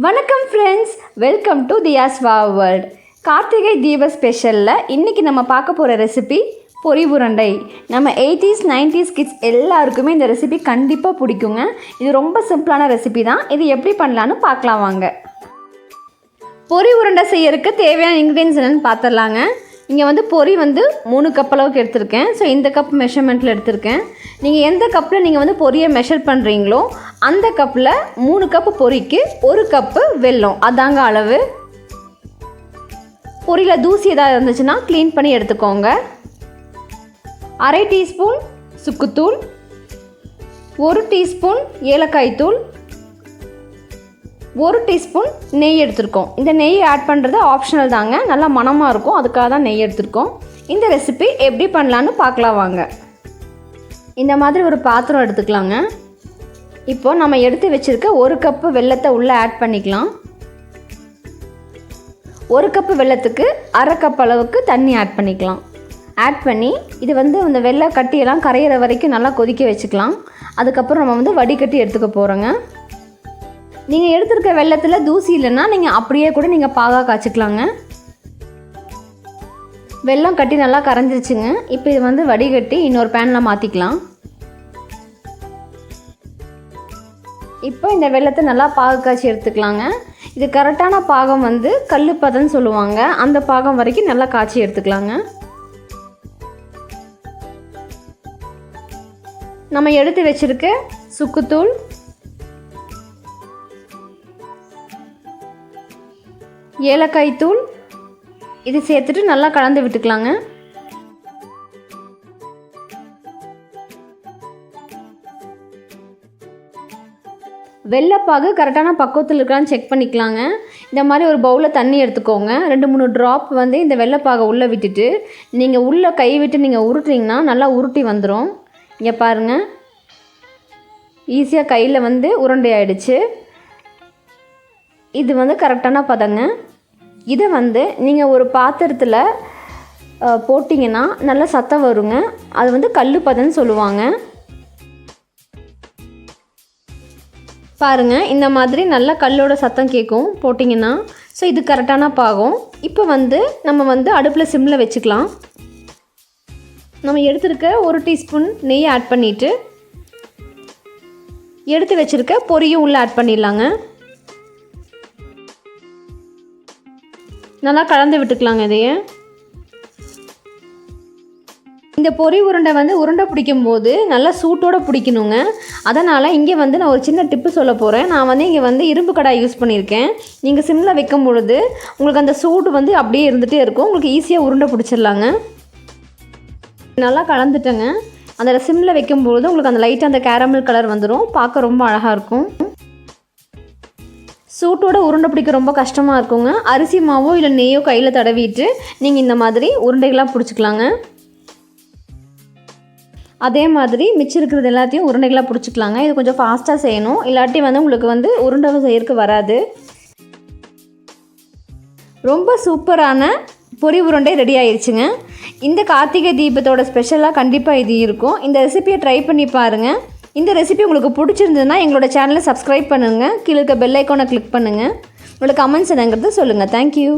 வணக்கம் friends, welcome to Thiya's world. Karthigai தீப ஸ்பெஷலில் இன்றைக்கி நம்ம பார்க்க போகிற ரெசிபி பொரி உருண்டை. நம்ம 80s 90s கிட்ஸ் எல்லாருக்குமே இந்த ரெசிபி கண்டிப்பாக பிடிக்குங்க. இது ரொம்ப சிம்பிளான ரெசிபி தான். இது எப்படி பண்ணலான்னு பார்க்கலாம் வாங்க. பொரி உருண்டை செய்யறதுக்கு தேவையான இன்க்ரீடியன்ஸ் என்னென்னு பார்த்துடலாங்க. இங்கே பொரி 3 கப் அளவுக்கு எடுத்திருக்கேன். ஸோ இந்த கப் மெஷர்மெண்ட்டில் எடுத்திருக்கேன். நீங்கள் எந்த கப்பில் நீங்கள் பொரியை மெஷர் பண்ணுறீங்களோ அந்த கப்பில் 3 கப்பு பொரிக்கு 1 கப்பு வெல்லம், அதாங்க அளவு. பொரியில் தூசி ஏதாவது இருந்துச்சுன்னா க்ளீன் பண்ணி எடுத்துக்கோங்க. 1/2 டீஸ்பூன் சுக்குத்தூள், 1 டீஸ்பூன் ஏலக்காய் தூள், 1 டீஸ்பூன் நெய் எடுத்துருக்கோம். இந்த நெய் ஆட் பண்ணுறது ஆப்ஷனல் தாங்க, நல்லா மணமாக இருக்கும், அதுக்காக தான் நெய் எடுத்துருக்கோம். இந்த ரெசிபி எப்படி பண்ணலான்னு பார்க்கலாம் வாங்க. இந்த மாதிரி ஒரு பாத்திரம் எடுத்துக்கலாங்க. இப்போது நம்ம எடுத்து வச்சுருக்க 1 கப்பு வெல்லத்தை உள்ளே ஆட் பண்ணிக்கலாம். 1 கப்பு வெல்லத்துக்கு 1/2 கப் அளவுக்கு தண்ணி ஆட் பண்ணிக்கலாம். ஆட் பண்ணி இது இந்த வெள்ளை கட்டியெல்லாம் கரையிற வரைக்கும் நல்லா கொதிக்க வச்சுக்கலாம். அதுக்கப்புறம் நம்ம வடிகட்டி எடுத்துக்க போகிறோங்க. நீங்கள் எடுத்துருக்க வெள்ளத்தில் தூசி இல்லைன்னா நீங்கள் அப்படியே கூட நீங்கள் பாகாக காய்ச்சிக்கலாங்க. வெல்லம் கட்டி நல்லா கரைஞ்சிருச்சுங்க. இப்போ இது வடிகட்டி இன்னொரு பேனில் மாற்றிக்கலாம். இப்போ இந்த வெல்லத்தை நல்லா பாகு காய்ச்சி எடுத்துக்கலாங்க. இது கரெக்டான பாகம் கல்லுப்பதன்னு சொல்லுவாங்க. அந்த பாகம் வரைக்கும் நல்லா காய்ச்சி எடுத்துக்கலாங்க. நம்ம எடுத்து வச்சுருக்க சுக்குத்தூள், ஏலக்காய் தூள் இது சேர்த்துட்டு நல்லா கலந்து விட்டுக்கலாங்க. வெள்ளைப்பாகு கரெக்டான பக்குவத்தில் இருக்கான்னு செக் பண்ணிக்கலாங்க. இந்த மாதிரி ஒரு பவுலில் தண்ணி எடுத்துக்கோங்க. 2-3 ட்ராப் இந்த வெள்ளைப்பாகை உள்ளே விட்டுட்டு நீங்கள் உள்ளே கை விட்டு நீங்கள் உருட்டிங்கன்னா நல்லா உருட்டி வந்துடும். இங்கே பாருங்கள், ஈஸியாக கையில் உருண்டை ஆயிடுச்சு. இது கரெக்டான பதங்க. இதை நீங்கள் ஒரு பாத்திரத்தில் போட்டிங்கன்னா நல்லா சத்தம் வருங்க. அது கல்லு பதன்னு சொல்லுவாங்க. பாருங்கள், இந்த மாதிரி நல்லா கல்லோட சத்தம் கேட்கும் போட்டிங்கன்னா. ஸோ இது கரெக்டான பாகம். இப்போ நம்ம அடுப்பில் சிம்மில் வச்சுக்கலாம். நம்ம எடுத்துருக்க 1 டீஸ்பூன் நெய் ஆட் பண்ணிவிட்டு எடுத்து வச்சுருக்க பொரியும் உள்ளே ஆட் பண்ணிடலாங்க. நல்லா கலந்து விட்டுக்கலாங்க. இதையே இந்த பொரி உருண்டை உருண்டை பிடிக்கும் போது நல்லா சூட்டோடு பிடிக்கணுங்க. அதனால் இங்கே நான் ஒரு சின்ன டிப்பு சொல்ல போகிறேன். நான் இங்கே இரும்பு கடாய் யூஸ் பண்ணியிருக்கேன். நீங்கள் சிம்மில் வைக்கும் பொழுது உங்களுக்கு அந்த சூடு அப்படியே இருந்துகிட்டே இருக்கும். உங்களுக்கு ஈஸியாக உருண்டை பிடிச்சிடலாங்க. நல்லா கலந்துட்டேங்க. அந்த சிம்மில் வைக்கும்போது உங்களுக்கு அந்த லைட்டாக அந்த கேரமல் கலர் வந்துடும். பார்க்க ரொம்ப அழகாக இருக்கும். சூட்டோட உருண்டை பிடிக்க ரொம்ப கஷ்டமாக இருக்குங்க. அரிசி மாவோ இல்லை நெய்யோ கையில் தடவிட்டு நீங்கள் இந்த மாதிரி உருண்டைகளாக பிடிச்சிக்கலாங்க. அதே மாதிரி மிச்சம் இருக்கிறது எல்லாத்தையும் உருண்டைகளாக பிடிச்சிக்கலாங்க. இது கொஞ்சம் ஃபாஸ்ட்டாக செய்யணும், இல்லாட்டி உங்களுக்கு உருண்டை செய்யறதுக்கு வராது. ரொம்ப சூப்பரான பொரி உருண்டை ரெடி ஆயிடுச்சுங்க. இந்த கார்த்திகை தீபத்தோட ஸ்பெஷலாக கண்டிப்பாக இது இருக்கும். இந்த ரெசிபியை ட்ரை பண்ணி பாருங்கள். இந்த ரெசிபி உங்களுக்கு பிடிச்சிருந்ததுன்னா எங்களோட சேனலை சப்ஸ்கிரைப் பண்ணுங்கள். கீழே இருக்க பெல் ஐக்கானை கிளிக் பண்ணுங்கள். உங்களோட கமெண்ட்ஸ் என்னங்கிறது சொல்லுங்கள். தேங்க்யூ.